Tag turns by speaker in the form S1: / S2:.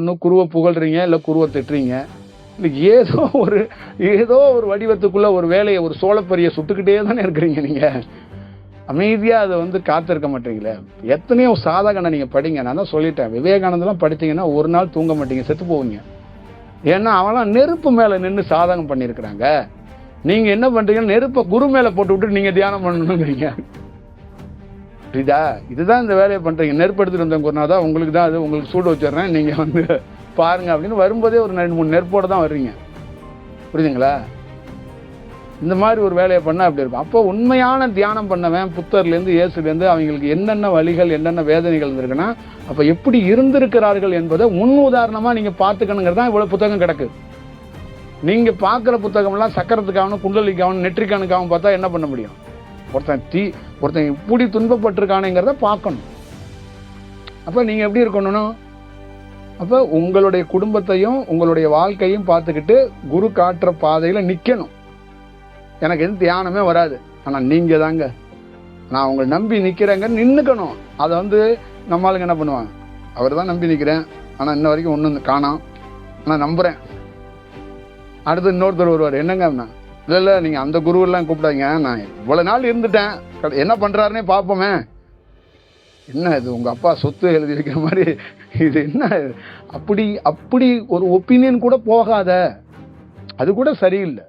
S1: ஒன்று குருவை புகழ்றீங்க, இல்லை குருவை திட்டுறீங்க, இல்லை ஏதோ ஒரு வடிவத்துக்குள்ள ஒரு வேலையை, ஒரு சோளப்பரியை சுட்டுக்கிட்டே தானே இருக்கிறீங்க. நீங்கள் அமைதியாக அதை வந்து காத்திருக்க மாட்டீங்களே. எத்தனையோ சாதகனை நீங்கள் படிங்க. நான் தான் சொல்லிட்டேன், விவேகானந்தெல்லாம் படித்தீங்கன்னா ஒரு நாள் தூங்க மாட்டீங்க, செத்து போவீங்க. ஏன்னா அவெல்லாம் நெருப்பு மேலே நின்று சாதகம் பண்ணியிருக்கிறாங்க. நீங்கள் என்ன பண்ணுறீங்கன்னா நெருப்பை குரு மேலே போட்டு விட்டு நீங்கள் தியானம் பண்ணணுங்கிறீங்க. புரியுதா? இதுதான் இந்த வேலையை பண்ணுறீங்க. நெருப்பு எடுத்துகிட்டு வந்தவங்க ஒரு நாள் தான் உங்களுக்கு தான் அது, உங்களுக்கு சூடு வச்சிடுறேன், நீங்கள் வந்து பாருங்க அப்படின்னு வரும்போதே ஒரு 2-3 நெருப்போடு தான் வர்றீங்க. புரியுதுங்களா? இந்த மாதிரி ஒரு வேலையை பண்ணால் அப்படி இருக்கும். அப்போ உண்மையான தியானம் பண்ணவன் புத்தர்லேருந்து இயேசுலேருந்து அவங்களுக்கு என்னென்ன வழிகள் என்னென்ன வேதனைகள் இருந்திருக்குன்னா அப்போ எப்படி இருந்திருக்கிறார்கள் என்பதை முன் உதாரணமாக நீங்கள் பார்த்துக்கணுங்கிறது தான் இவ்வளோ புத்தகம் கிடக்கு. நீங்கள் பார்க்குற புத்தகம்லாம் சக்கரத்துக்காகவும் குண்டலிக்காகவும் நெற்றிக்கானுக்காகவும் பார்த்தா என்ன பண்ண முடியும்? ஒருத்தன் இப்படி துன்பப்பட்டிருக்கானுங்கிறத பார்க்கணும். அப்போ நீங்கள் எப்படி இருக்கணும்? அப்போ உங்களுடைய குடும்பத்தையும் உங்களுடைய வாழ்க்கையும் பார்த்துக்கிட்டு குரு காட்டுற பாதையில் நிற்கணும். எனக்கு எதுவும் தியானமே வராது, ஆனால் நீங்கள் தாங்க, நான் உங்களை நம்பி நிற்கிறேங்க, நின்றுக்கணும். அதை வந்து நம்மளுங்க என்ன பண்ணுவாங்க, அவர் தான் நம்பி நிற்கிறேன், ஆனால் இன்ன வரைக்கும் ஒன்றும் காணோம், ஆனால் நம்புகிறேன். அடுத்து இன்னொருத்தர் வருவார், என்னங்க அப்படின்னா, இல்லை நீங்கள் அந்த குருவெல்லாம் கூப்பிடாங்க, நான் இவ்வளோ நாள் இருந்துட்டேன், என்ன பண்ணுறாருன்னே பார்ப்போமே. என்ன இது உங்கள் அப்பா சொத்து எழுதி வைக்கிற மாதிரி இது என்ன? அப்படி ஒரு ஒப்பீனியன் கூட போகாத, அது கூட சரியில்லை.